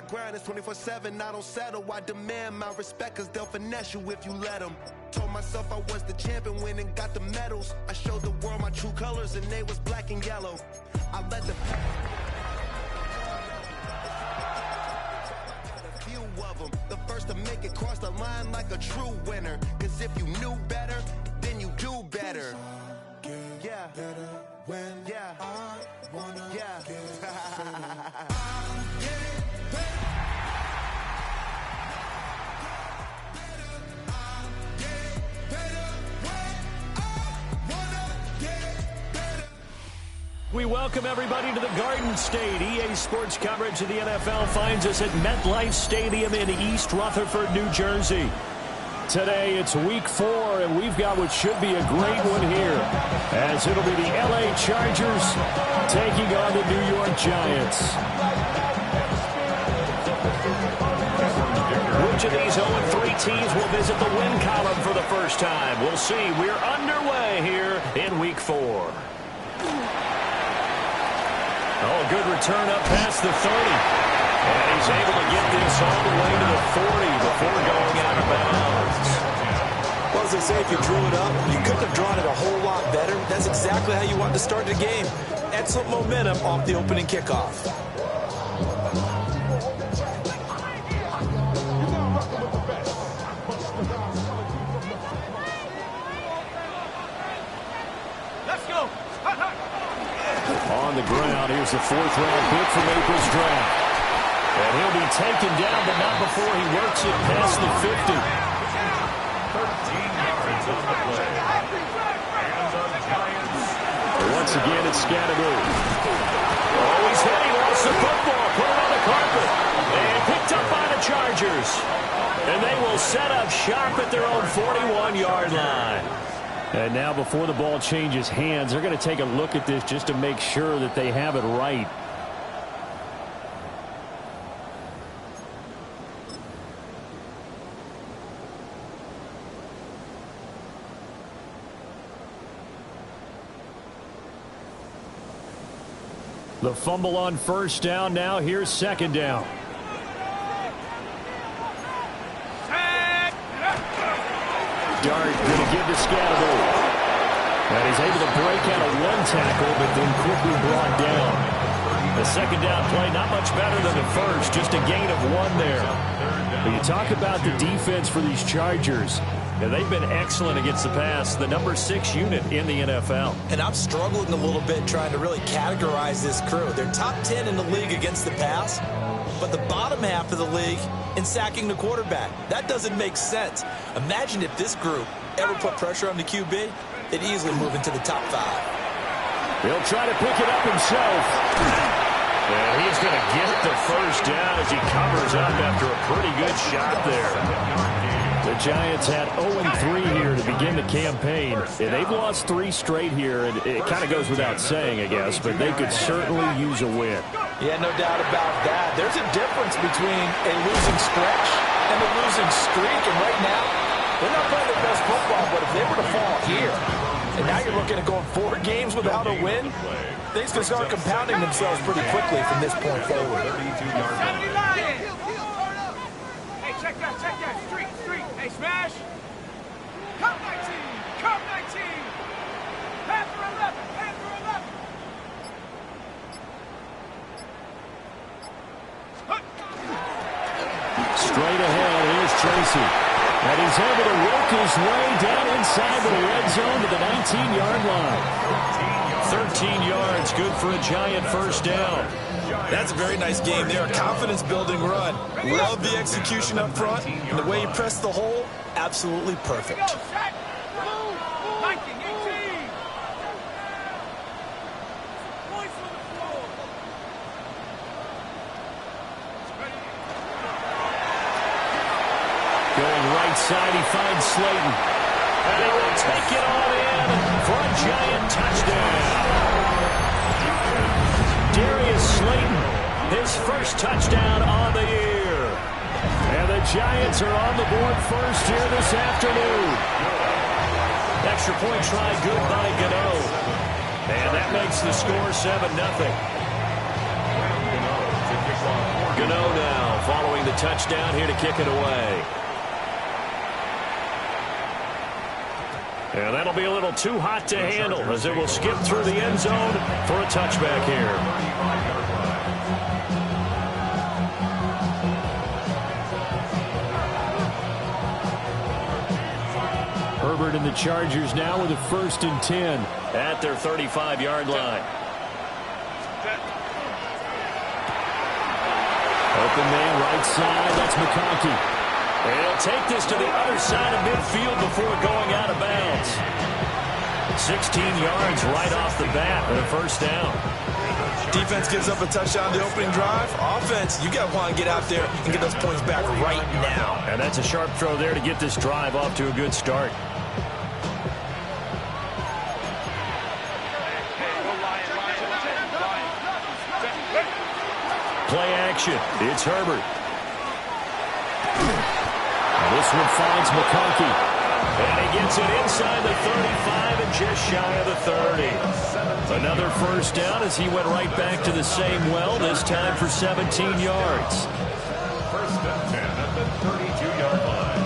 grind is 24/7, I don't settle. I demand my respect, cause they'll finesse you if you let them. Told myself I was the champion, went and got the medals. I showed the world my true colors, and they was black and yellow. I let the few of them, the first to make it cross the line like a true winner. Cause if you knew better, then you do better. Yeah. Better when yeah. I wanna yeah. Get better. We welcome everybody to the Garden State. EA Sports coverage of the NFL finds us at MetLife Stadium in East Rutherford, New Jersey. Today it's week 4, and we've got what should be a great one here, as it'll be the LA Chargers taking on the New York Giants. Which of these 0-3 teams will visit the win column for the first time? We'll see. We're underway here in week 4. Oh, good return up past the 30. And he's able to get this all the way to the 40 before going out of bounds. Well, as they say, if you drew it up, you couldn't have drawn it a whole lot better. That's exactly how you want to start the game. Excellent momentum off the opening kickoff. On the ground, here's the 4th-round pick from April's draft. And he'll be taken down, but not before he works it past the 50. 13 yards on the play. Hands on the Giants. Once again, it's Scatteroo. Oh, he's hit. He lost the football. Put it on the carpet. And picked up by the Chargers. And they will set up shop at their own 41-yard line. And now before the ball changes hands, they're going to take a look at this just to make sure that they have it right. The fumble on first down. Now here's second down. Dart going to give to Scatteroo. And he's able to break out of one tackle, but then quickly brought down. The second down play, not much better than the first, just a gain of 1 there. But you talk about the defense for these Chargers. And they've been excellent against the pass, the number 6 unit in the NFL. And I'm struggling a little bit trying to really categorize this crew. They're top 10 in the league against the pass, but the bottom half of the league in sacking the quarterback. That doesn't make sense. Imagine if this group ever put pressure on the QB, they'd easily move into the top 5. He'll try to pick it up himself. And he's going to get the first down as he covers up after a pretty good shot there. The Giants had 0-3 here to begin the campaign. And they've lost 3 straight here, and it kind of goes without saying, I guess, but they could certainly use a win. Yeah, no doubt about that. There's a difference between a losing stretch and a losing streak, and right now, they're not playing their best football, but if they were to fall here, and now you're looking at going 4 games without a win, things can start compounding themselves pretty quickly from this point forward. Hey, check that, street. Hey, smash. Come 19. Half for 11. Straight ahead, here's Tracy. And he's able to work his way down inside the red zone to the 19-yard line. 13 yards, good for a Giant first down. That's a very nice game there, a confidence-building run. Love the execution up front, and the way he pressed the hole, absolutely perfect. Going right side, he finds Slayton. And he will take it all in for a Giant touchdown. Darius Slayton, his first touchdown on the year. And the Giants are on the board first here this afternoon. Extra point try good by Gano. And that makes the score 7-0. Gano now following the touchdown here to kick it away. And that'll be a little too hot to handle as it will skip through the end zone for a touchback here. Herbert and the Chargers now with a 1st and 10 at their 35-yard line. Open man right side, that's McConkey. And he'll take this to the other side of midfield before going out of bounds. 16 yards right off the bat and a 1st down. Defense gives up a touchdown the opening drive. Offense, you got to want to get out there and get those points back right now. And that's a sharp throw there to get this drive off to a good start. Play action. It's Herbert. This one finds McConkey. And he gets it inside the 35 and just shy of the 30. Another 1st down as he went right back to the same well, this time for 17 yards. 1st and 10 at the 32-yard line.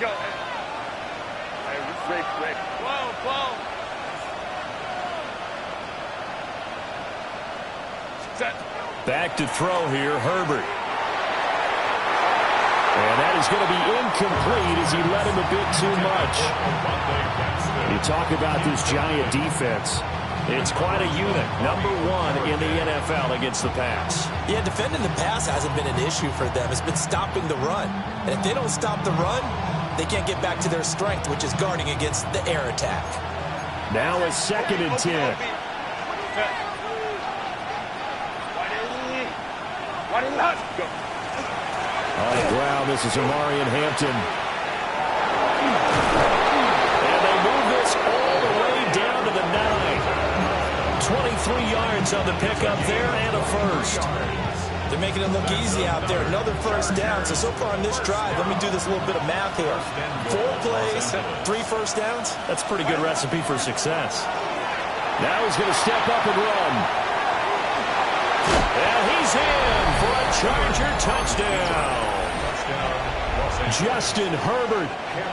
Go. Rick. Flow. Set. Back to throw here, Herbert. And that is going to be incomplete as he let him a bit too much. You talk about this Giant defense. It's quite a unit. Number 1 in the NFL against the pass. Yeah, defending the pass hasn't been an issue for them. It's been stopping the run. And if they don't stop the run, they can't get back to their strength, which is guarding against the air attack. Now a 2nd and 10. On the ground, this is Amarian Hampton. And they move this all the way down to the 9. 23 yards on the pickup there and a 1st. They're making it look easy out there. Another 1st down. So far on this drive, let me do this little bit of math here. 4 plays, 3 1st downs. That's a pretty good recipe for success. Now he's going to step up and run. And he's in for a Charger touchdown. Justin Herbert,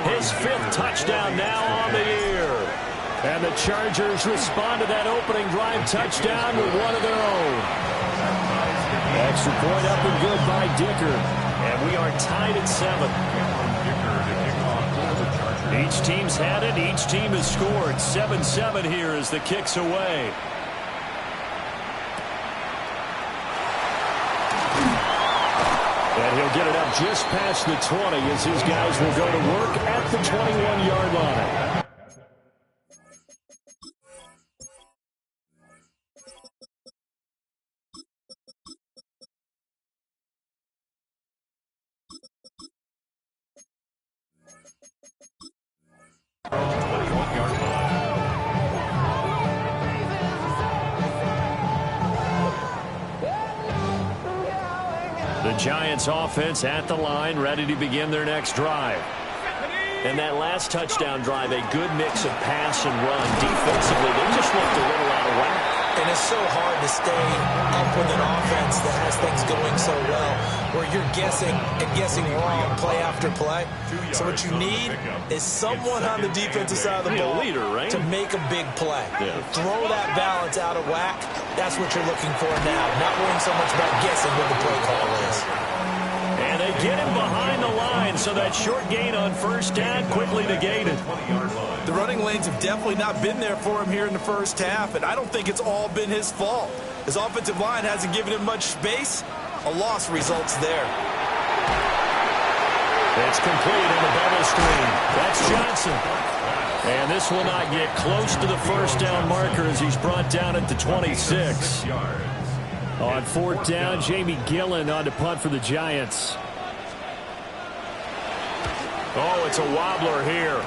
his 5th touchdown now on the year. And the Chargers respond to that opening drive touchdown with one of their own. Extra point up and good by Dicker. And we are tied at 7. Each team's had it. Each team has scored. 7-7 here as the kick's away. And he'll get it up just past the 20 as his guys will go to work at the 21-yard line. The Giants offense at the line, ready to begin their next drive. And that last touchdown drive, a good mix of pass and run. Defensively, they just looked a little out of whack. And it's so hard to stay up with an offense that has things going so well, where you're guessing and guessing wrong play after play. So what you need is someone on the defensive side of the ball to make a big play. Throw that balance out of whack. That's what you're looking for now. Not worrying so much about guessing what the play call is. And they get him behind the line, so that short gain on 1st down quickly negated. The running lanes have definitely not been there for him here in the 1st half, and I don't think it's all been his fault. His offensive line hasn't given him much space. A loss results there. It's complete on the bubble screen. That's Johnson. And this will not get close to the 1st down marker as he's brought down at the 26. On 4th down, Jamie Gillen on to punt for the Giants. Oh, it's a wobbler here.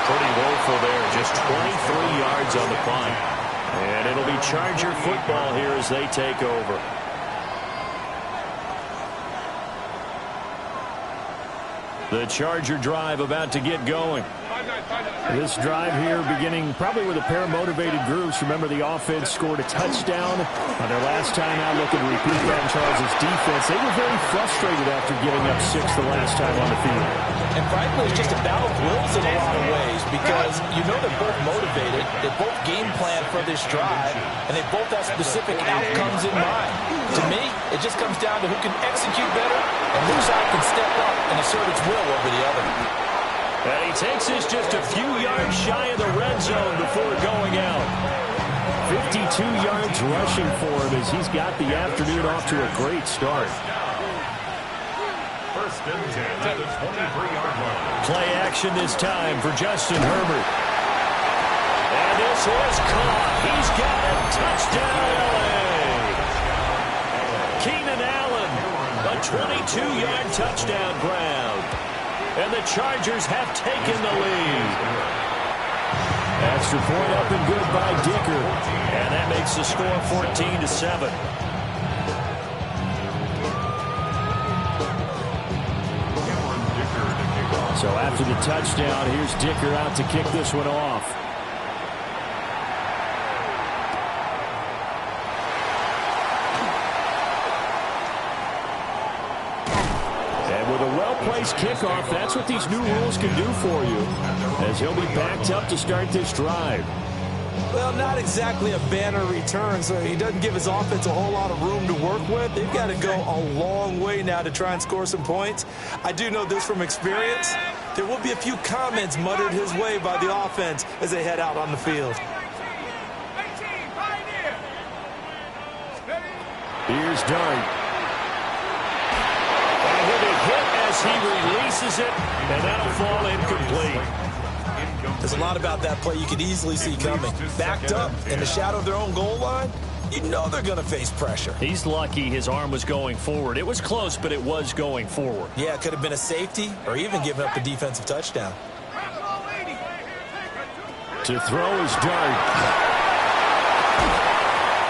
Pretty woeful there. Just 23 yards on the punt. And it'll be Charger football here as they take over. The Charger drive about to get going. This drive here beginning probably with a pair of motivated groups. Remember, the offense scored a touchdown on their last time out. Looking to repeat that in Charles' defense. They were very frustrated after giving up 6 the last time on the field. And frankly, it's just a battle of wills in a lot of ways because you know they're both motivated. They both game plan for this drive, and they both have specific outcomes in mind. To me, it just comes down to who can execute better and which side can step up and assert its will over the other. And he takes this just a few yards shy of the red zone before going out. 52 yards rushing for him as he's got the afternoon off to a great start. First and 10 at the 23-yard line. Play action this time for Justin Herbert. And this was caught. He's got it. Touchdown, L.A. Keenan Allen, a 22-yard touchdown grab. And the Chargers have taken the lead. Extra point up and good by Dicker. And that makes the score 14-7. So after the touchdown, here's Dicker out to kick this one off. And with a well-placed kickoff, that's what these new rules can do for you, as he'll be backed up to start this drive. Well, not exactly a banner return, so he doesn't give his offense a whole lot of room to work with. They've got to go a long way now to try and score some points. I do know this from experience. There will be a few comments muttered his way by the offense as they head out on the field. Here's Dart. And with a hit as he releases it, and that'll fall incomplete. There's a lot about that play you could easily see coming. Backed up in the shadow of their own goal line, you know they're going to face pressure. He's lucky his arm was going forward. It was close, but it was going forward. Yeah, it could have been a safety or even given up a defensive touchdown. To throw is Dart.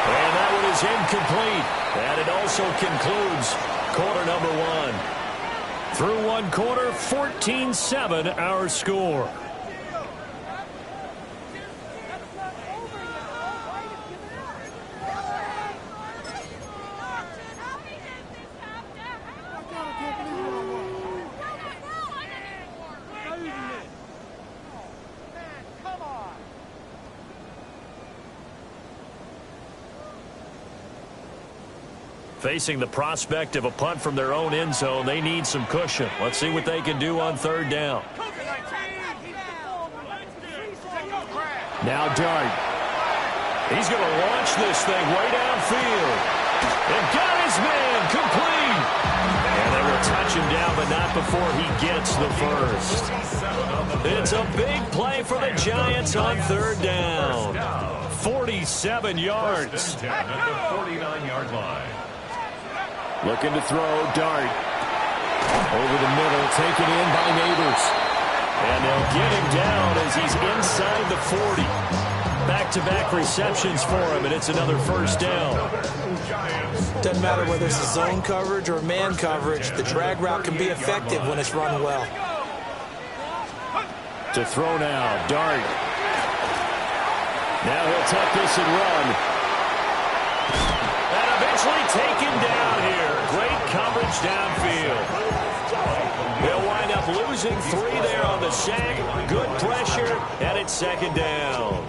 And that one is incomplete. And it also concludes quarter number 1. Through one quarter, 14-7 our score. Facing the prospect of a punt from their own end zone, they need some cushion. Let's see what they can do on third down. Now Dart. He's going to launch this thing way downfield. And got his man complete. And they will touch him down, but not before he gets the first. It's a big play for the Giants on third down. 47 yards. 10 at the 49-yard line. Looking to throw, Dart. Over the middle, taken in by Neighbors. And they'll get him down as he's inside the 40. Back-to-back receptions for him, and it's another first down. Doesn't matter whether it's a zone coverage or man coverage, the drag route can be effective when it's run well. To throw now, Dart. Now he'll tuck this and run. And eventually taken down here. Great coverage downfield. They'll wind up losing 3 there on the sack. Good pressure, and it's second down.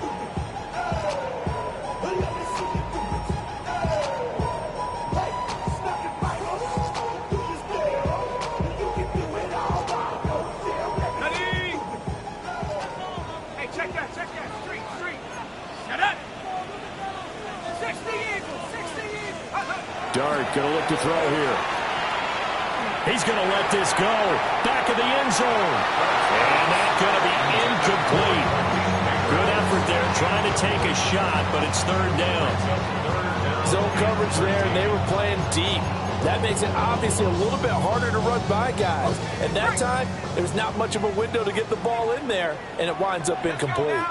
Dart going to look to throw here. He's going to let this go. Back of the end zone. And that's going to be incomplete. Good effort there trying to take a shot, but it's third down. Zone coverage there, and they were playing deep. That makes it obviously a little bit harder to run by guys. And that time, there's not much of a window to get the ball in there, and it winds up incomplete.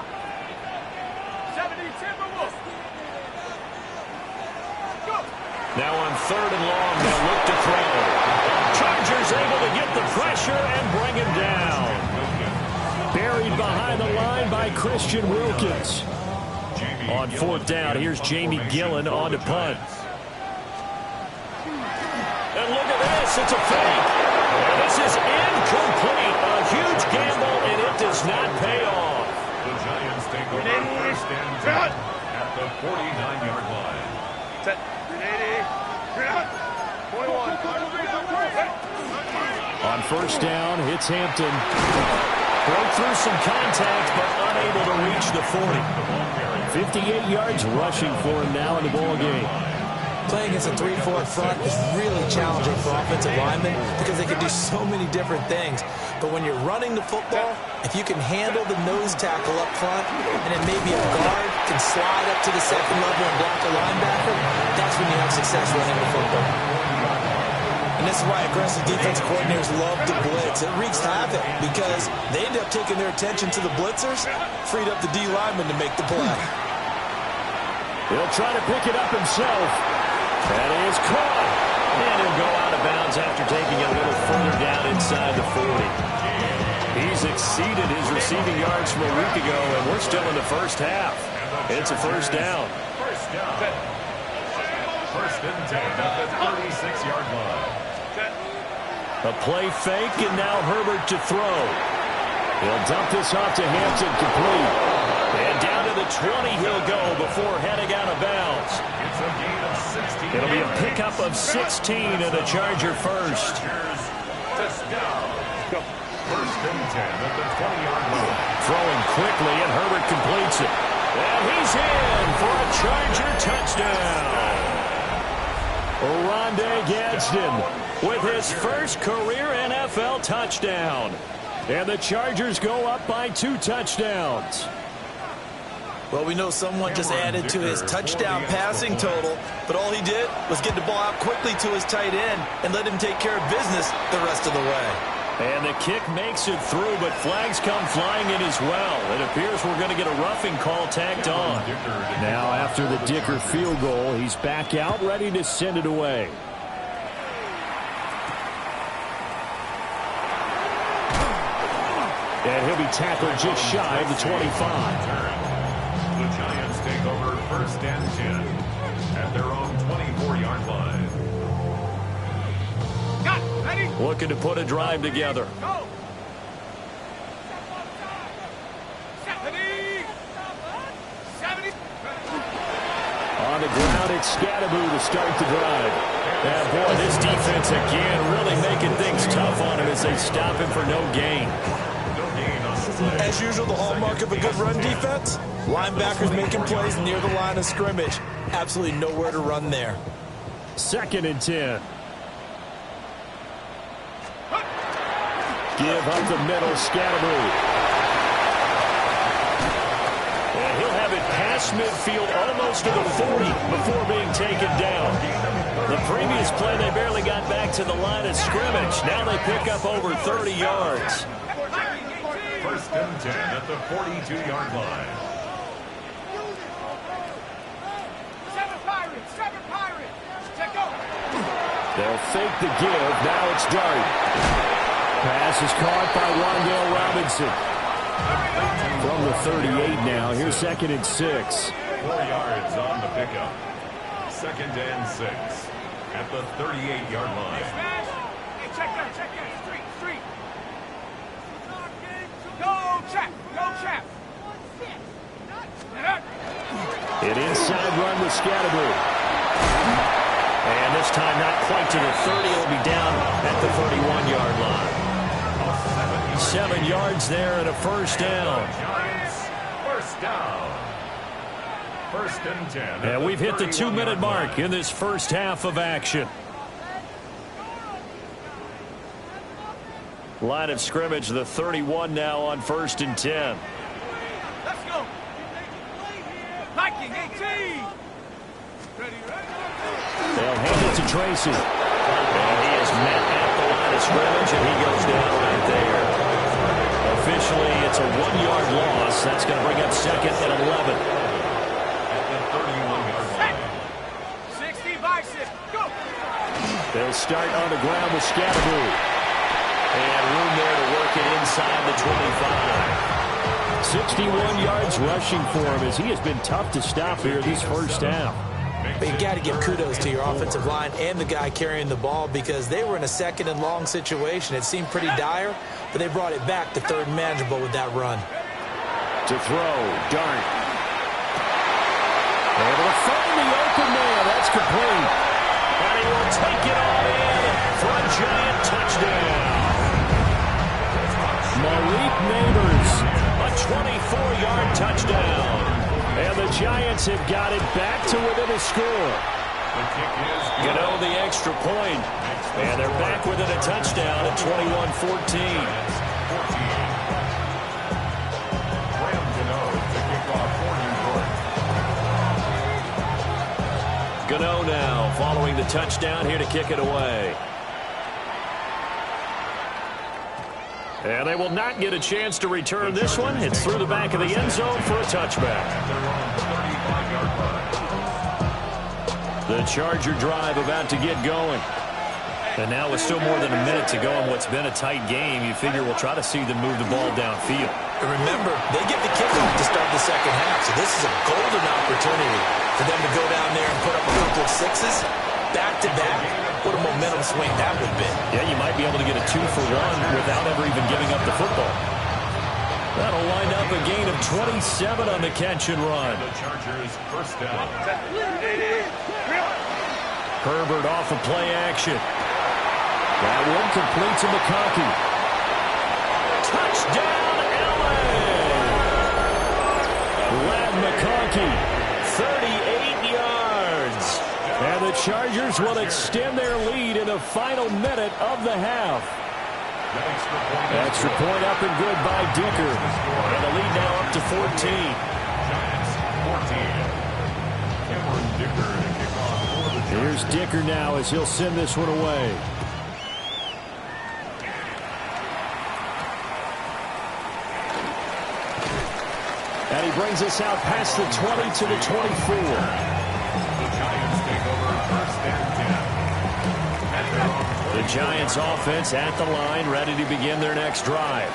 Now on 3rd and long, they'll look to throw. Chargers able to get the pressure and bring him down. Buried behind the line by Christian Wilkins. On 4th down, here's Jamie Gillen on to punt. And look at this, it's a fake. And this is incomplete. A huge gamble, and it does not pay off. The Giants take over 1st and 10 at the 49-yard line. Set. 21. On 1st down, it's Hampton. Broke through some contact, but unable to reach the 40. 58 yards rushing for him now in the ball game. Playing against a 3-4 front is really challenging for offensive linemen because they can do so many different things. But when you're running the football, if you can handle the nose tackle up front, and then maybe a guard can slide up to the 2nd level and block a linebacker, that's when you have success running the football. And this is why aggressive defensive coordinators love to blitz. It wreaks havoc because they end up taking their attention to the blitzers, freed up the D lineman to make the play. He'll try to pick it up himself. That is caught. And he'll go out of bounds after taking it a little further down inside the 40. He's exceeded his receiving yards from a week ago, and we're still in the 1st half. It's a 1st down. 1st and 10 at the 36-yard line. A play fake, and now Herbert to throw. He'll dump this off to Hampton, complete. And down to the 20 he'll go before heading out of bounds. It's a gain of 16. It'll be a pickup of 16 and a Charger first. Touchdown. 1st and 10 at the 20-yard line. Throwing quickly, and Herbert completes it. And he's in for a Charger touchdown. Rondé Gadsden with his first career NFL touchdown. And the Chargers go up by 2 touchdowns. Well, we know someone just added to his touchdown passing total, but all he did was get the ball out quickly to his tight end and let him take care of business the rest of the way. And the kick makes it through, but flags come flying in as well. It appears we're going to get a roughing call tacked on. Now, after the Dicker field goal, he's back out, ready to send it away. And he'll be tackled just shy of the 25. The Giants take over 1st and 10 at their own 24-yard line. Got it. Ready? Looking to put a drive together. Go. 70. 70. On the ground, it's Scadaboo to start the drive. And boy, this defense again really making things tough on him as they stop him for no gain. As usual, the hallmark of a good run defense, linebackers making plays near the line of scrimmage. Absolutely nowhere to run there. 2nd and 10. Give up the middle, Scadaboo. And he'll have it past midfield almost to the 40 before being taken down. The previous play, they barely got back to the line of scrimmage. Now they pick up over 30 yards. 1st and 10 at the 42-yard line. 7 Pirates. 7 Pirates. Check go. They'll fake the give. Now it's Dart. Pass is caught by Wandale Robinson. From the 38 now. Here's 2nd and 6. 4 yards on the pickup. 2nd and 6 at the 38-yard line. Hey, check that. Check that. Street. Go, Chap. Go, Chap. An inside run with Scadaboo. And this time not quite to the 30. It'll be down at the 31-yard line. 7 yards there and a 1st down. Giants, 1st down. 1st and 10. And we've hit the 2-minute mark in this 1st half of action. Line of scrimmage, the 31 now on 1st and 10. Let's go. Viking 18. Ready. They'll hand it to Tracy. And he is met at the line of scrimmage, and he goes down right there. Officially, it's a 1-yard loss. That's going to bring up 2nd and 11. At the 31-yard line. 60 bicep. Go. They'll start on the ground with Scatterboo. And room there to work it inside the 25. 61 yards rushing for him as he has been tough to stop here this first half. But you got to give kudos to your offensive line and the guy carrying the ball because they were in a second and long situation. It seemed pretty dire, but they brought it back to third and manageable with that run. To throw, Dart. Able to find the open man. That's complete. And he will take it all in for a giant touchdown. Malik Neighbors, a 24-yard touchdown. And the Giants have got it back to within a score. Gano the extra point. And they're back within a touchdown at 21-14. Gano now following the touchdown here to kick it away. And they will not get a chance to return this one. It's through the back of the end zone for a touchback. The Charger drive about to get going. And now with still more than a minute to go in what's been a tight game, you figure we'll try to see them move the ball downfield. And remember, they get the kickoff to start the second half, so this is a golden opportunity for them to go down there and put up a couple of sixes back-to-back. What a momentum swing that would be. Yeah, you might be able to get a 2-for-1 without ever even giving up the football. That'll wind up a gain of 27 on the catch and run. The Chargers first down. Herbert off of play action. That one complete to McConkey. Touchdown, LA! Lad McConkey, 38 yards. And the Chargers will extend their lead in the final minute of the half. Extra point up and good by Dicker. And the lead now up to 14. Giants 14. Cameron Dicker to kick off for the Chargers. Here's Dicker now as he'll send this one away. And he brings us out past the 20 to the 24. The Giants offense at the line, ready to begin their next drive.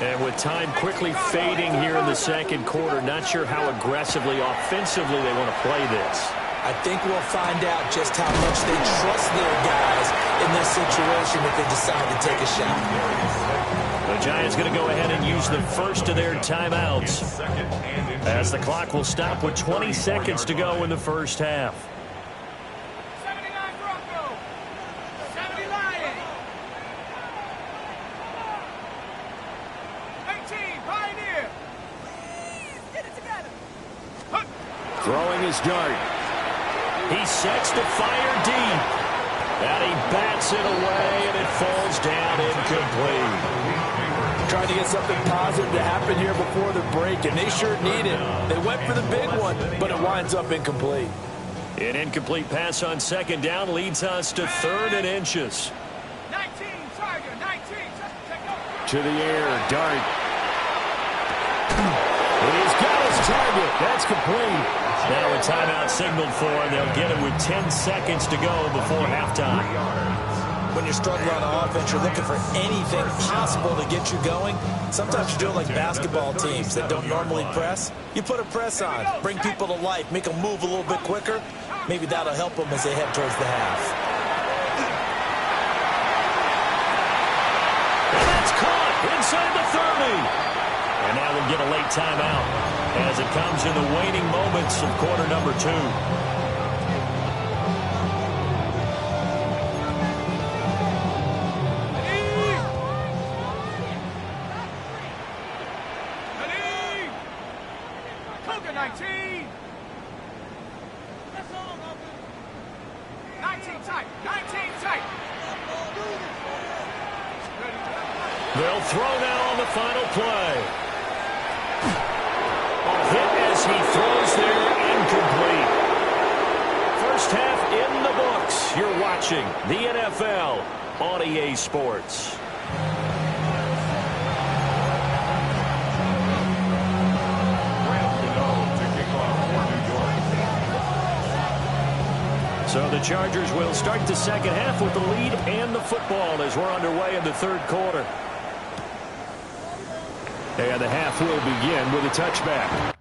And with time quickly fading here in the second quarter, not sure how aggressively, offensively they want to play this. I think we'll find out just how much they trust their guys in this situation if they decide to take a shot. The Giants going to go ahead and use the first of their timeouts as the clock will stop with 20 seconds to go in the first half. 79 Bronco. 70 Lion. 18 Pioneer. Get it together. Throwing his dart. He sets to fire deep. And he bats it away, and it falls down incomplete. Trying to get something positive to happen here before the break, and they sure need it. They went for the big one, but it winds up incomplete. An incomplete pass on second down leads us to 3rd and inches. 19 Tiger. 19. Check out. To the air, dart. And he's got his target. That's complete. Now a timeout signaled for him. They'll get it with 10 seconds to go before halftime. When you're struggling on offense, you're looking for anything possible to get you going. Sometimes you do it like basketball teams that don't normally press. You put a press on, bring people to life, make them move a little bit quicker. Maybe that'll help them as they head towards the half. And that's caught inside the 30. And now we'll get a late timeout as it comes in the waning moments of quarter number 2. They'll throw now on the final play. A hit as he throws there, incomplete. First half in the books. You're watching the NFL on EA Sports. So the Chargers will start the second half with the lead and the football as we're underway in the third quarter. And the half will begin with a touchback.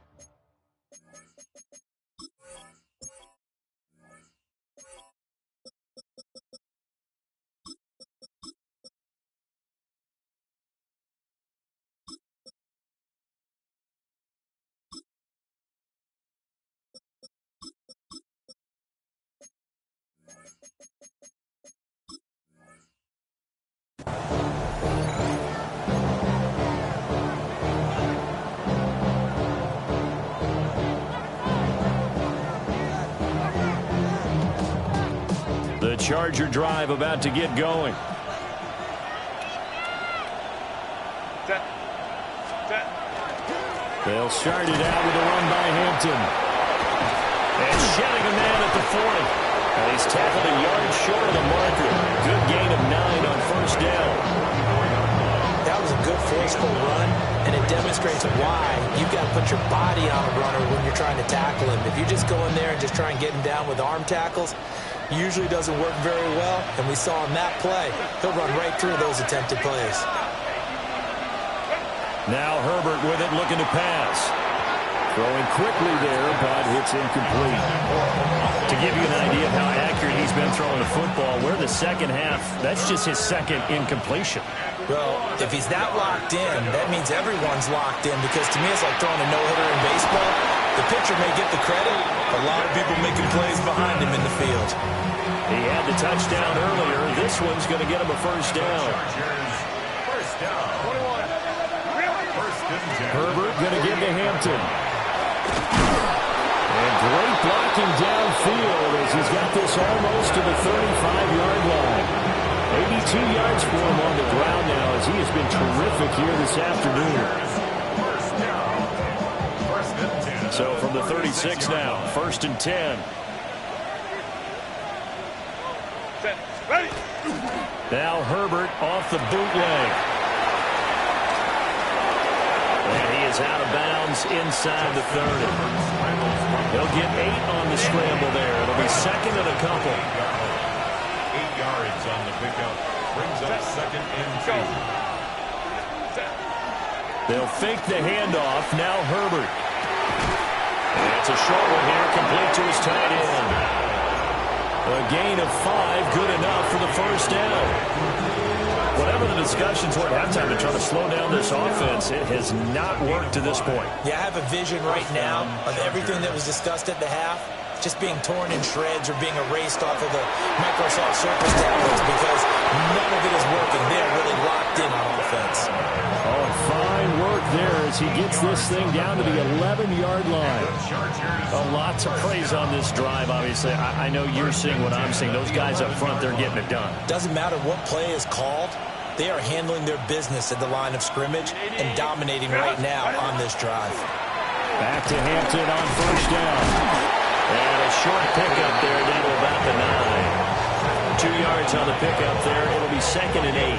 The Charger drive about to get going. They'll start it out with a run by Hampton. And shedding a man at the 40. And he's tackled a yard short of the marker. Good gain of 9 on first down. That was a good forceful run, and it demonstrates why you've got to put your body on a runner when you're trying to tackle him. If you just go in there and just try and get him down with arm tackles, usually doesn't work very well, and we saw in that play, he'll run right through those attempted plays. Now Herbert with it, looking to pass. Throwing quickly there, but it's incomplete. To give you an idea of how accurate he's been throwing the football, we're the second half. That's just his second incompletion. Well, if he's that locked in, that means everyone's locked in, because to me it's like throwing a no-hitter in baseball. The pitcher may get the credit, a lot of people making plays behind him in the field. He had the touchdown earlier. This one's going to get him a first down. First down. 21. First and 10. Herbert going to give to Hampton. And great blocking downfield as he's got this almost to the 35-yard line. 82 yards for him on the ground now as he has been terrific here this afternoon. First down. First and 10. So from the 36 now, first and 10. Now Herbert off the bootleg. And he is out of bounds inside the 30. He'll get 8 on the scramble there. It'll be second and a couple. 8 yards on the pickup. Brings up second and 2. They'll fake the handoff. Now Herbert. And it's a short one here, complete to his tight end. A gain of 5, good enough for the first down. Whatever the discussions were at halftime to try to slow down this offense, it has not worked to this point. Yeah, I have a vision right now of everything that was discussed at the half just being torn in shreds or being erased off of the Microsoft Surface tablets, because none of it is working. They're really locked in on offense. Oh, and fine work there as he gets this thing down to the 11-yard line. A lot to praise on this drive, obviously. I know you're seeing what I'm seeing. Those guys up front, they're getting it done. Doesn't matter what play is called. They are handling their business at the line of scrimmage and dominating right now on this drive. Back to Hampton on first down. And a short pickup there down to about the 9. 2 yards on the pickup there. It'll be second and 8.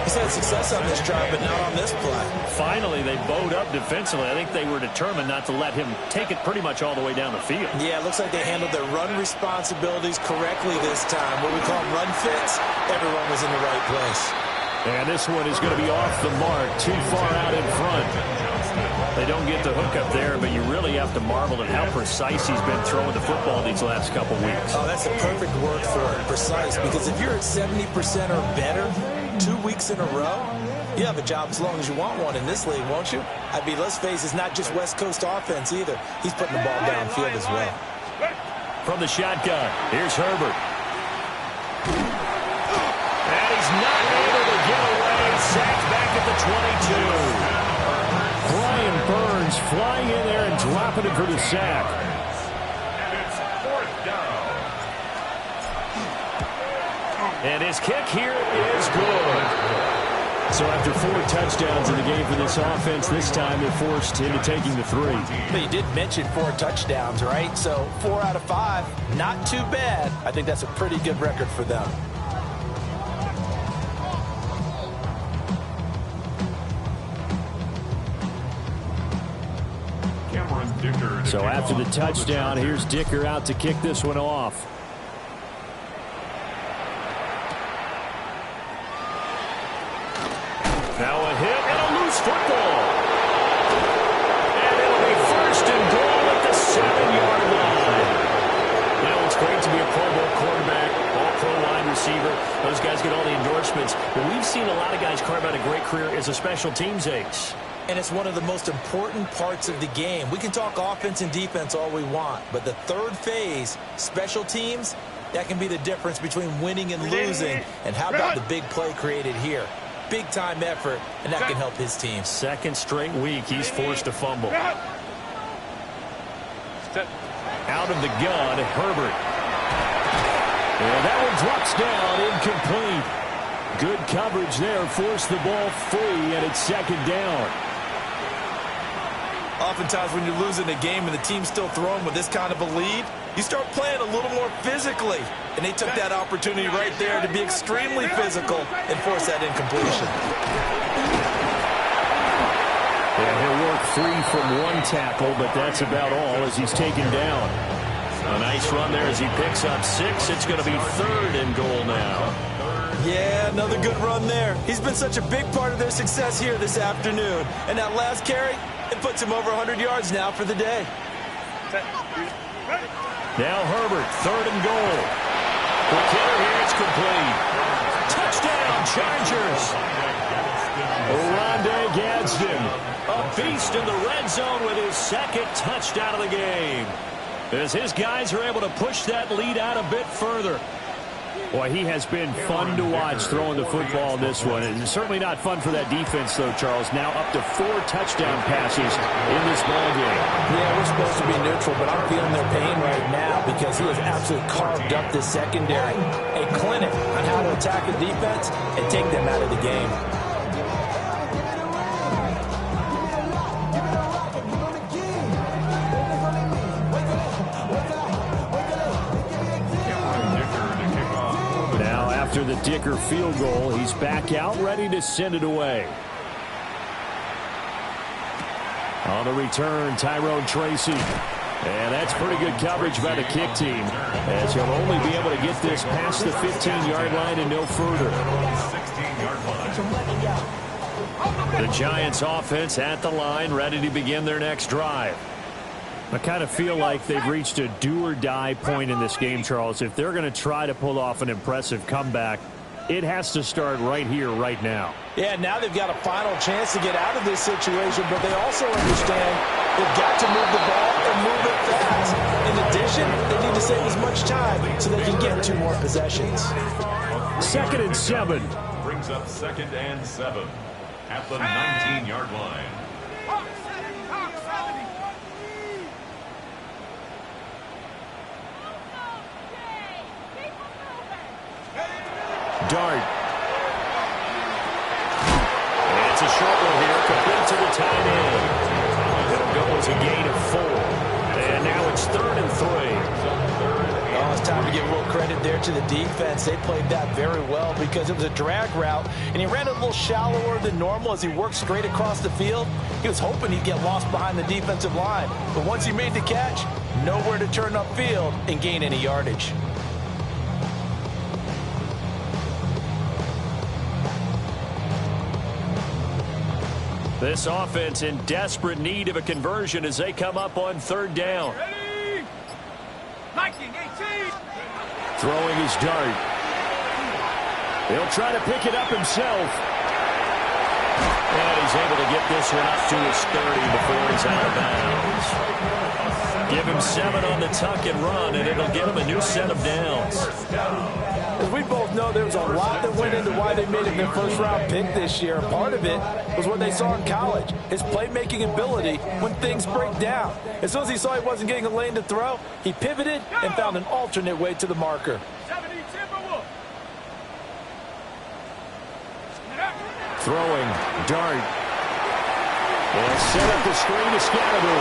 He's had success on this drive, but not on this play. Finally, they bowed up defensively. I think they were determined not to let him take it pretty much all the way down the field. Yeah, it looks like they handled their run responsibilities correctly this time. What we call run fits, everyone was in the right place. And this one is going to be off the mark, too far out in front. They don't get the hook up there, but you really have to marvel at how precise he's been throwing the football these last couple weeks. Oh, that's a perfect word for it, precise, because if you're at 70% or better 2 weeks in a row, you have a job as long as you want one in this league, won't you? I mean, let's face it, it's not just West Coast offense either. He's putting the ball downfield as well. From the shotgun, here's Herbert. And he's not able to get away. Sacked back at the 22. Brian Burns flying in there and dropping it for the sack. And it's fourth down. And his kick here is good. So after 4 touchdowns in the game for this offense, this time they're forced into taking the 3. But you did mention 4 touchdowns, right? So 4 out of 5, not too bad. I think that's a pretty good record for them. So after the touchdown, here's Dicker out to kick this one off. Those guys get all the endorsements. But we've seen a lot of guys carve out a great career as a special teams ace. And it's one of the most important parts of the game. We can talk offense and defense all we want, but the third phase, special teams, that can be the difference between winning and losing. And how about the big play created here? Big-time effort, and that can help his team. Second straight week, he's forced to fumble. Out of the gun, Herbert. And that one drops down, incomplete. Good coverage there, forced the ball free, and it's second down. Oftentimes when you're losing a game and the team's still throwing with this kind of a lead, you start playing a little more physically. And they took that opportunity right there to be extremely physical and force that incompletion. Yeah, he'll work free from one tackle, but that's about all as he's taken down. A nice run there as he picks up 6. It's going to be third and goal now. Yeah, another good run there. He's been such a big part of their success here this afternoon. And that last carry, it puts him over 100 yards now for the day. Now Herbert, third and goal. The killer here, it's complete. Touchdown, Chargers. Rondé Gadsden, a beast in the red zone with his second touchdown of the game. As his guys are able to push that lead out a bit further. Boy, he has been fun to watch throwing the football in this one. It's certainly not fun for that defense, though, Charles. Now up to 4 touchdown passes in this ballgame. Yeah, we're supposed to be neutral, but I'm feeling their pain right now because he has absolutely carved up the secondary. A clinic on how to attack the defense and take them out of the game. After the Dicker field goal, he's back out, ready to send it away. On the return, Tyrone Tracy. And that's pretty good coverage by the kick team, as he'll only be able to get this past the 15-yard line and no further. 16-yard line. The Giants offense at the line, ready to begin their next drive. I kind of feel like they've reached a do-or-die point in this game, Charles. If they're going to try to pull off an impressive comeback, it has to start right here, right now. Yeah, now they've got a final chance to get out of this situation, but they also understand they've got to move the ball and move it fast. In addition, they need to save as much time so they can get 2 more possessions. 2nd and 7. Brings up 2nd and 7 at the 19-yard line. Dart. And it's a short one here, complete to the tight end. It'll go as a gain of 4. And now it's 3rd and 3. Oh, it's time to give a little credit there to the defense. They played that very well because it was a drag route, and he ran a little shallower than normal as he worked straight across the field. He was hoping he'd get lost behind the defensive line. But once he made the catch, nowhere to turn upfield and gain any yardage. This offense in desperate need of a conversion as they come up on 3rd down. Ready? 19, 18. Throwing his Dart. He'll try to pick it up himself. And he's able to get this one up to his 30 before he's out of bounds. Give him 7 on the tuck and run, and it'll give him a new set of downs. As we both know, there was a lot that went into why they made him their first-round pick this year. Part of it was what they saw in college, his playmaking ability when things break down. As soon as he saw he wasn't getting a lane to throw, he pivoted and found an alternate way to the marker. 70 Timberwolves. Throwing, Dart. And set up the screen to Scatterbo.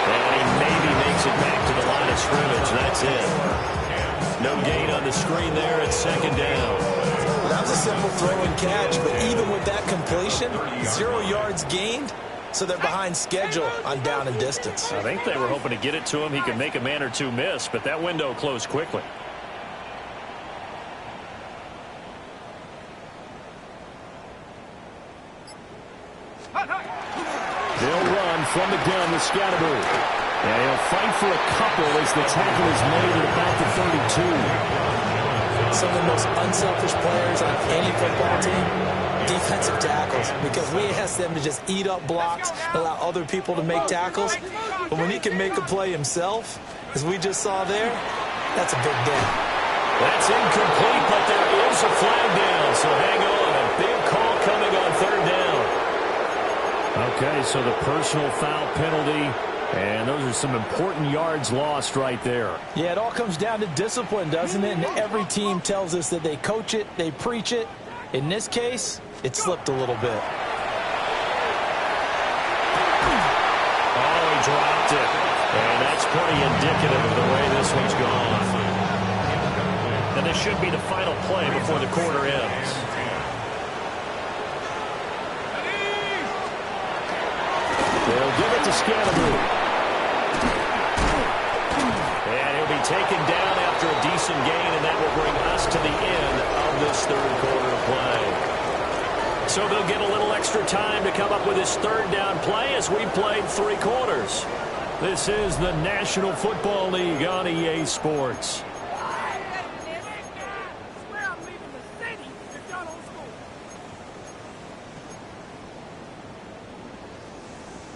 And he maybe makes it back to the line of scrimmage. That's it. No gain on the screen there at 2nd down. That was a simple throw and catch, but even with that completion, 0 yards gained, so they're behind schedule on down and distance. I think they were hoping to get it to him. He could make a man or 2 miss, but that window closed quickly. They'll run from the gun with Scatterbo. And he'll fight for a couple as the tackle is made at about the 32. some of the most unselfish players on any football team? Defensive tackles, because we ask them to just eat up blocks, allow other people to make tackles. But when he can make a play himself, as we just saw there, that's a big day. That's incomplete, but there is a flag down, so hang on. A big call coming on third down. Okay, so the personal foul penalty, and those are some important yards lost right there. Yeah, it all comes down to discipline, doesn't it? And every team tells us that they coach it, they preach it. In this case, it slipped a little bit. Oh, he dropped it. And that's pretty indicative of the way this one's gone. And this should be the final play before the quarter ends. They'll give it to Scannaboo. And he'll be taken down after a decent gain, and that will bring us to the end of this third quarter of play. So they'll get a little extra time to come up with this third down play as we played 3 quarters. This is the National Football League on EA Sports.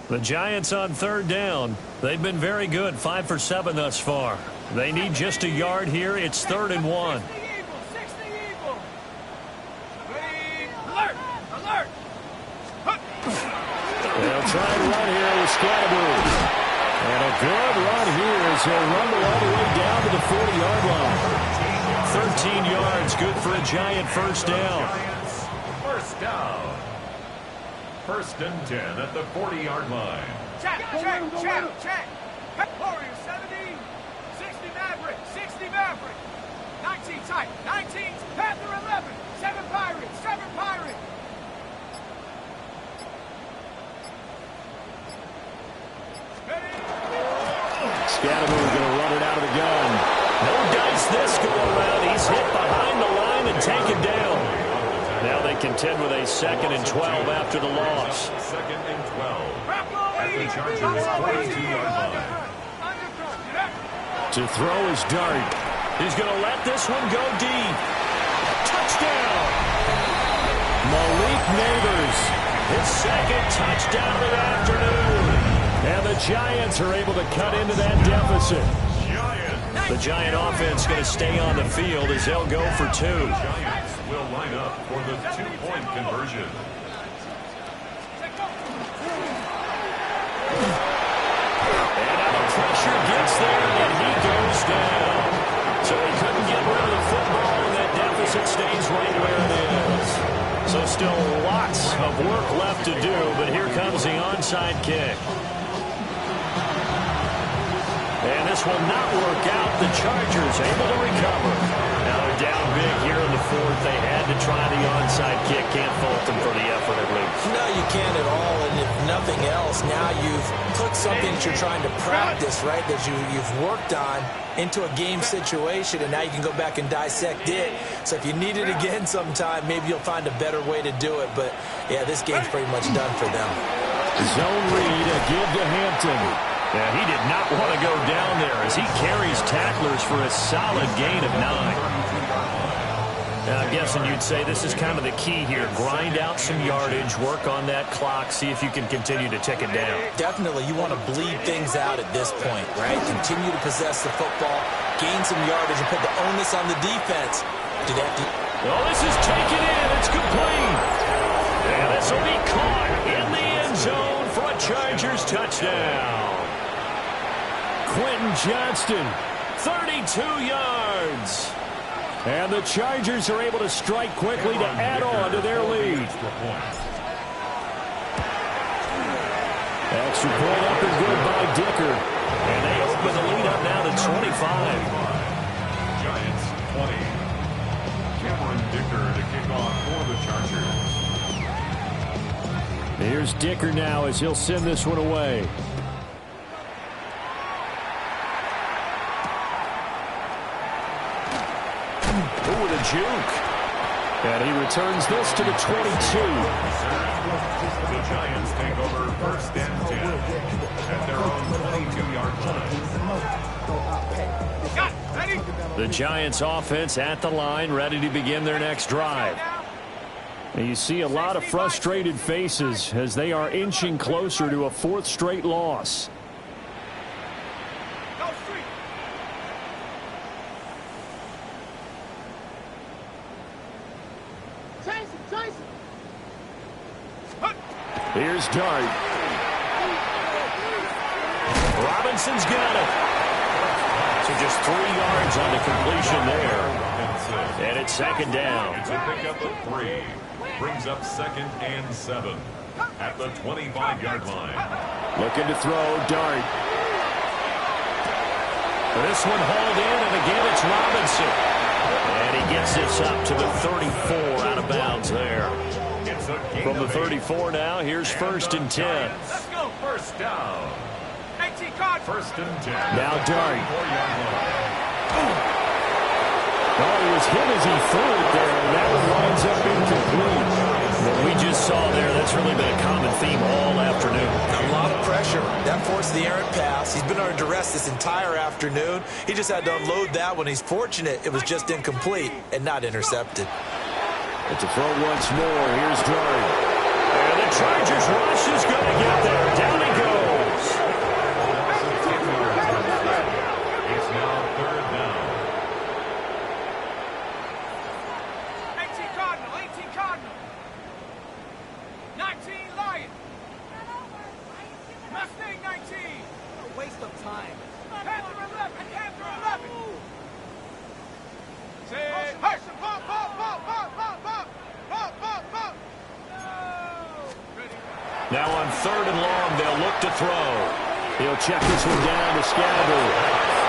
The Giants on third down. They've been very good, 5 for 7 thus far. They need just a yard here. It's 3rd and 1. They'll try and run here with Scannaboo. And a good run here as he'll rumble all the way down to the 40-yard line. 13 yards, good for a Giant first down. First down. 1st and 10 at the 40-yard line. Check. Warriors 17, 60 Maverick, 60 Maverick. 19 tight, 19, Panther 11, 7 Pirates, 7 Pirates. Scannaboo going to run it out of the gun. No dice this go around. He's hit behind the line and taken down. Now they contend with a 2nd and 12 after the loss. 2nd and 12 at the Chargers' 42-yard line. To throw is Dart. He's going to let this one go deep. Touchdown! Malik Neighbors, his 2nd touchdown of the afternoon. And the Giants are able to cut into that deficit. The Giant offense going to stay on the field as they'll go for 2. Giants will line up for the 2-point conversion. And now the pressure gets there, and he goes down. So he couldn't get rid of the football, and that deficit stays right where it is. So still lots of work left to do, but here comes the onside kick. And this will not work out. The Chargers able to recover. Now they're down big here in the 4th. They had to try the onside kick. Can't fault them for the effort at least. No, you can't at all. And if nothing else, now you've put something that you're trying to practice, right, that you've worked on into a game situation, and now you can go back and dissect it. So if you need it again sometime, maybe you'll find a better way to do it. But, yeah, this game's pretty much done for them. Zone read, a give to Hampton. Yeah, he did not want to go down there as he carries tacklers for a solid gain of 9. Now, I'm guessing you'd say this is kind of the key here. Grind out some yardage, work on that clock, see if you can continue to tick it down. Definitely, you want to bleed things out at this point, right? Continue to possess the football, gain some yardage, and put the onus on the defense. Do that. Oh, this is taken in. It's complete. And this will be caught in the end zone for a Chargers touchdown. Quentin Johnston, 32 yards. And the Chargers are able to strike quickly to add on to their lead. Extra point up and good by Dicker. And they open the lead up now to 25. Giants 20. Cameron Dicker to kick off for the Chargers. Here's Dicker now as he'll send this one away. Ooh, the juke. And he returns this to the 22. The Giants take over 1st and 10 at their own 22-yard line. Ready? The Giants offense at the line, ready to begin their next drive. And you see a lot of frustrated faces as they are inching closer to a fourth straight loss. Go street. Chase him. Here's Dart. Robinson's got it. So just 3 yards on the completion there. And it's second down. It's a pickup of 3. Brings up 2nd and 7 at the 25-yard line. Looking to throw, Dart. This one hauled in, and again it's Robinson. And he gets this up to the 34 out of bounds there. From the 34 now, here's 1st and 10. Let's go. First down. 18 card. 1st and 10. Now Dart. 4-yard line. Oh, he was hit as he threw it there, and that one winds up incomplete. What we just saw there, that's really been a common theme all afternoon. A lot of pressure. That forced the errant pass. He's been under duress this entire afternoon. He just had to unload that one. He's fortunate it was just incomplete and not intercepted. But to throw once more, here's Dart. And the Chargers rush is going to get there. Down he goes. It's now 3rd down. 18 Cardinal. 19 Lion. Mustang 19. What a waste of time. Panther 11. Say, hush. Pop. Now on 3rd and long, they'll look to throw. He'll check this one down to Scalaboo.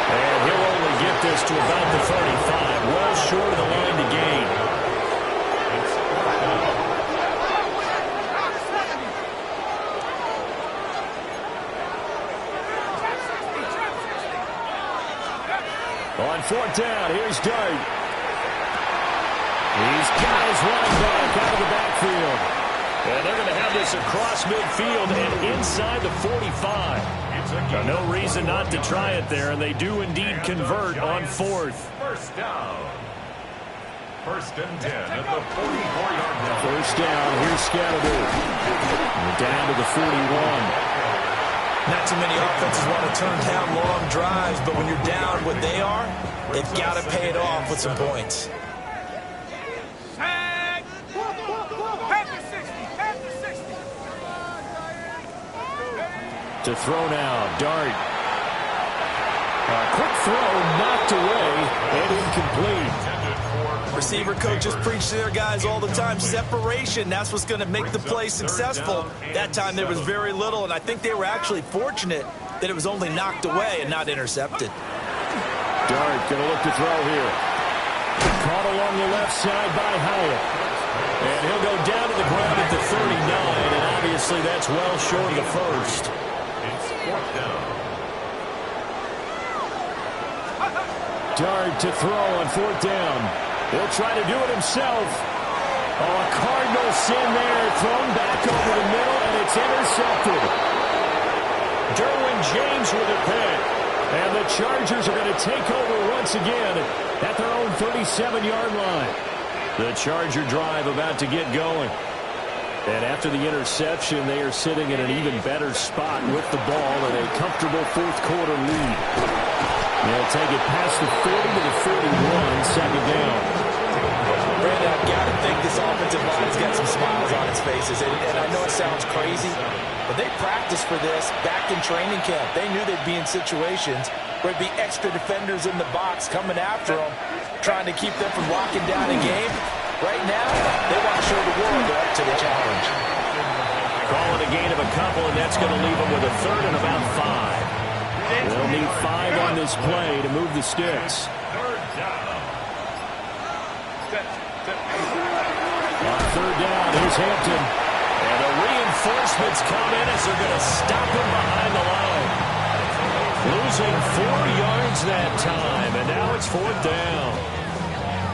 And he'll only get this to about the 35. Well short of the line to gain. On 4th down, here's Dart. He's got his running back out of the backfield. And they're going to have this across midfield and inside the 45. No reason not to try it there, and they do indeed convert on 4th. First down. 1st and 10 at the 44-yard line. First down, here's Scalaboo. Down to the 41. Not too many offenses want to turn down long drives, but when you're down what they are, they've got to pay it off with some points. To throw now, Dart. A quick throw, knocked away, and incomplete. Receiver coaches preach to their guys all the time. Separation, that's what's going to make the play successful. That time there was very little, and I think they were actually fortunate that it was only knocked away and not intercepted. Dart going to look to throw here. Caught along the left side by Hyatt. And he'll go down to the ground at the 39, and obviously that's well short of the first. It's 4th down. Dart to throw on 4th down. He'll try to do it himself. Oh, a Cardinal sin there. Thrown back over the middle, and it's intercepted. Derwin James with a pick. And the Chargers are going to take over once again at their own 37-yard line. The Charger drive about to get going. And after the interception, they are sitting in an even better spot with the ball in a comfortable fourth-quarter lead. They'll take it past the 40 to the 41, second down. Brandon, I've got to think this offensive line's got some smiles on its faces. And I know it sounds crazy, but they practiced for this back in training camp. They knew they'd be in situations where there'd be extra defenders in the box coming after them, trying to keep them from locking down a game. Right now, they want to show the world they're up to the challenge. Call it a gain of a couple, and that's going to leave them with a 3rd and about 5. They'll need 5 on this play to move the sticks. 3rd down. On 3rd down, here's Hampton. And the reinforcements come in as they're going to stop him behind the line. Losing 4 yards that time, and now it's 4th down.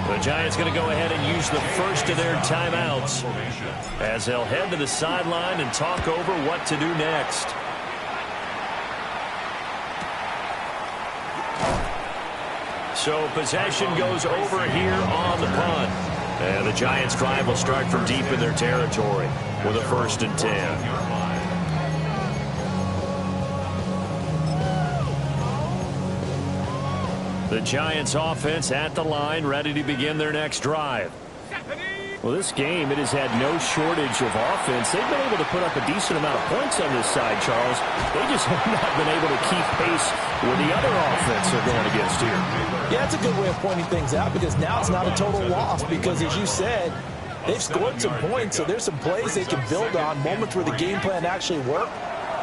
The Giants going to go ahead and use the first of their timeouts as they'll head to the sideline and talk over what to do next. So possession goes over here on the punt. And the Giants' drive will start from deep in their territory with a 1st and 10. The Giants offense at the line, ready to begin their next drive. Well, this game, it has had no shortage of offense. They've been able to put up a decent amount of points on this side, Charles. They just have not been able to keep pace with the other offense they're going against here. Yeah, it's a good way of pointing things out because now it's not a total loss because, as you said, they've scored some points, so there's some plays they can build on, moments where the game plan actually worked.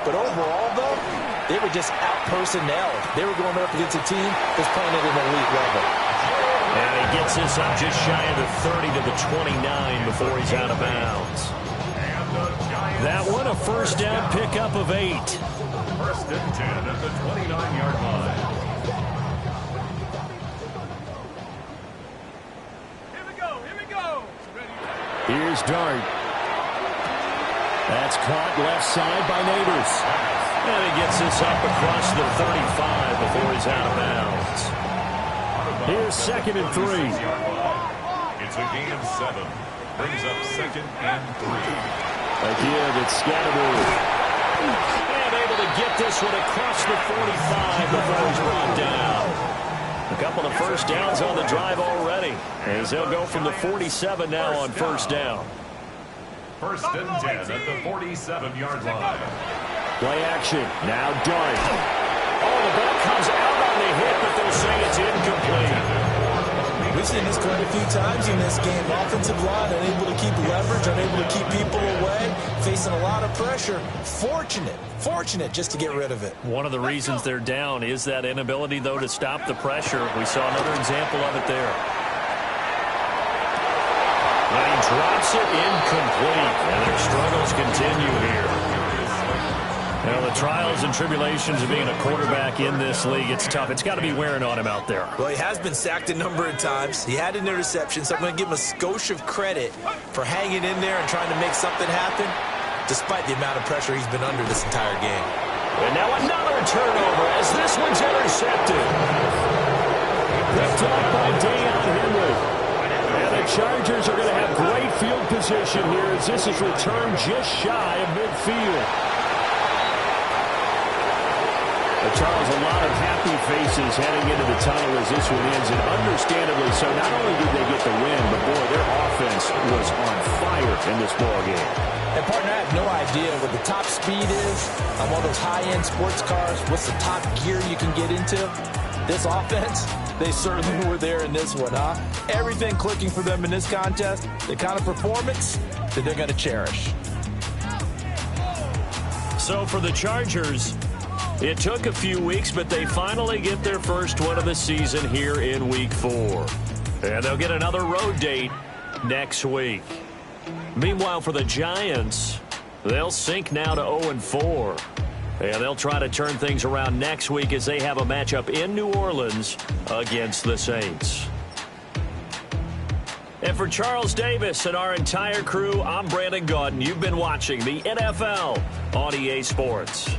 But overall, though, they were just out-personnelled. They were going up against a team that's playing at an elite level. And he gets this up just shy of the 30 to the 29 before he's out of bounds. That one, a 1st down pickup of 8. 1st and 10 at the 29-yard line. Here we go. Here's Dart. That's caught left side by Neighbors. And he gets this up across the 35 before he's out of bounds. Here's 2nd and 3. It's a gain of 7. Brings up 2nd and 3. Again, it's Scatterwood. And able to get this one across the 45 before he's brought down. A couple of 1st downs on the drive already, as they'll go from the 47 now on 1st down. 1st and 10 at the 47-yard line. Play action. Now Dart. Oh, the ball comes out on the hit, but they'll say it's incomplete. We've seen this quite a few times in this game. Offensive line unable to keep leverage, unable to keep people away, facing a lot of pressure. Fortunate just to get rid of it. One of the reasons they're down is that inability, though, to stop the pressure. We saw another example of it there. And he drops it incomplete, and their struggles continue here. Now, the trials and tribulations of being a quarterback in this league, it's tough. It's got to be wearing on him out there. Well, he has been sacked a number of times. He had an interception, so I'm going to give him a skosh of credit for hanging in there and trying to make something happen, despite the amount of pressure he's been under this entire game. And now another turnover as this one's intercepted. Picked up by Deion Henry. And the Chargers are going to have great field position here as this is returned just shy of midfield. Charles, a lot of happy faces heading into the tunnel as this one ends, and understandably so. Not only did they get the win, but boy, their offense was on fire in this ball game. And partner, I have no idea what the top speed is on one of those high-end sports cars. What's the top gear you can get into? This offense, they certainly were there in this one, huh? Everything clicking for them in this contest, the kind of performance that they're going to cherish. So for the Chargers, it took a few weeks, but they finally get their first win of the season here in Week 4. And they'll get another road date next week. Meanwhile, for the Giants, they'll sink now to 0-4. And they'll try to turn things around next week as they have a matchup in New Orleans against the Saints. And for Charles Davis and our entire crew, I'm Brandon Gaudin. You've been watching the NFL on EA Sports.